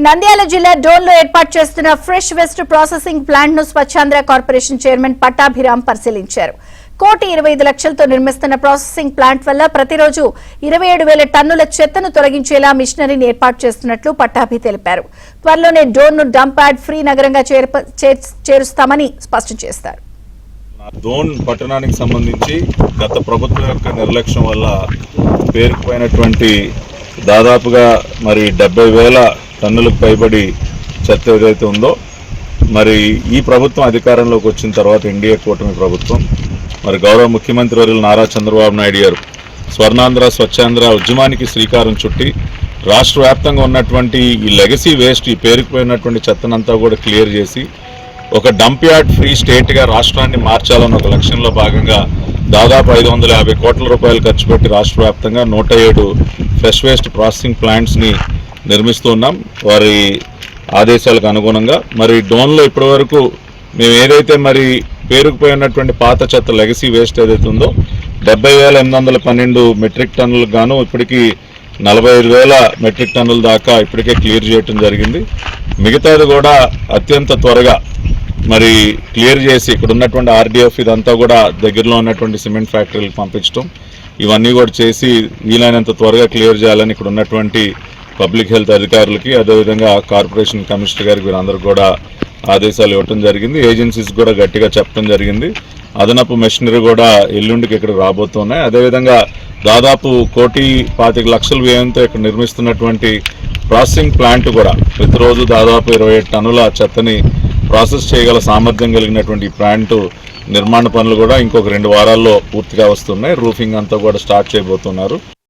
నంద్యాల జిల్లా డోన్లో ఏర్పాటు చేస్తున్న ఫ్రెష్ వేస్ట్ ప్రాసెసింగ్ ప్లాంట్ ను స్వచ్ఛాంధ్ర కార్పొరేషన్ చైర్మన్ పట్టాభిరామ్ పరిశీలించారు. 1,25 లక్షలతో నిర్మిస్తున్న ప్రాసెసింగ్ ప్లాంట్ వల్ల ప్రతిరోజు 27,000 టన్నుల చెత్తను తొలగించేలా మిషనరీని ఏర్పాటు చేస్తున్నట్లు పట్టాభి తెలిపారు. త్వరలోనే డోన్ ను డంప్ యార్డ్ ఫ్రీ నగరంగా చేరుస్తామని స్పష్టం చేశారు. డోన్ పట్టణానికి సంబంధించి గత ప్రభుత్వం యొక్క నిర్లక్ష్యం వల్ల పేరుకుపోయినటువంటి దాదాపుగా 70,000 టన్నులకు పైబడి చెత్త ఏదైతే ఉందో ఈ ప్రభుత్వం అధికారంలోకి వచ్చిన తర్వాత ఎన్డీఏ కూటమి ప్రభుత్వం గౌరవ ముఖ్యమంత్రి వర్యులు నారా చంద్రబాబు నాయుడు గారు స్వర్ణాంధ్ర స్వచ్ఛాంధ్ర ఉద్యమానికి శ్రీకారం చుట్టి రాష్ట్ర వ్యాప్తంగా ఉన్నటువంటి ఈ లెగసీ వేస్ట్ ఈ పేరుకుపోయినటువంటి చెత్తనంతా కూడా క్లియర్ చేసి ఒక డంప్ యార్డ్ ఫ్రీ స్టేట్గా రాష్ట్రాన్ని మార్చాలన్న ఒక లక్ష్యంలో భాగంగా దాదాపు 550 కోట్ల రూపాయలు ఖర్చు పెట్టి రాష్ట్ర వ్యాప్తంగా 107 ఫ్రెష్ వేస్ట్ ప్రాసెసింగ్ ప్లాంట్స్ని నిర్మిస్తూ ఉన్నాం. వారి ఆదేశాలకు అనుగుణంగా డోన్లో ఇప్పటి వరకు మేము ఏదైతే పేరుకుపోయినటువంటి పాత చెత్త లెగసీ వేస్ట్ ఏదైతే ఉందో 70,812 మెట్రిక్ టన్నులకు గాను ఇప్పటికీ 45,000 మెట్రిక్ టన్నుల దాకా ఇప్పటికే క్లియర్ చేయడం జరిగింది. మిగతాది కూడా అత్యంత త్వరగా క్లియర్ చేసి ఇక్కడ ఉన్నటువంటి ఆర్డీఎఫ్ ఇదంతా కూడా దగ్గరలో ఉన్నటువంటి సిమెంట్ ఫ్యాక్టరీలకు పంపించడం ఇవన్నీ కూడా చేసి వీలైనంత త్వరగా క్లియర్ చేయాలని ఇక్కడ ఉన్నటువంటి పబ్లిక్ హెల్త్ అధికారులకి అదేవిధంగా కార్పొరేషన్ కమిషనర్ గారికి వీరందరూ కూడా ఆదేశాలు ఇవ్వటం జరిగింది. ఏజెన్సీస్ కూడా గట్టిగా చెప్పడం జరిగింది. అదనపు మెషినరీ కూడా ఎల్లుండికి ఇక్కడ రాబోతున్నాయి. అదేవిధంగా దాదాపు 1,25 లక్షల వ్యయంతో ఇక్కడ నిర్మిస్తున్నటువంటి ప్రాసెసింగ్ ప్లాంట్ కూడా ప్రతిరోజు దాదాపు 27 టన్నుల చెత్తని ప్రాసెస్ చేయగల సామర్థ్యం కలిగినటువంటి ప్లాంట్ నిర్మాణ పనులు కూడా ఇంకొక 2 వారాల్లో పూర్తిగా వస్తున్నాయి. రూఫింగ్ అంతా కూడా స్టార్ట్ చేయబోతున్నారు.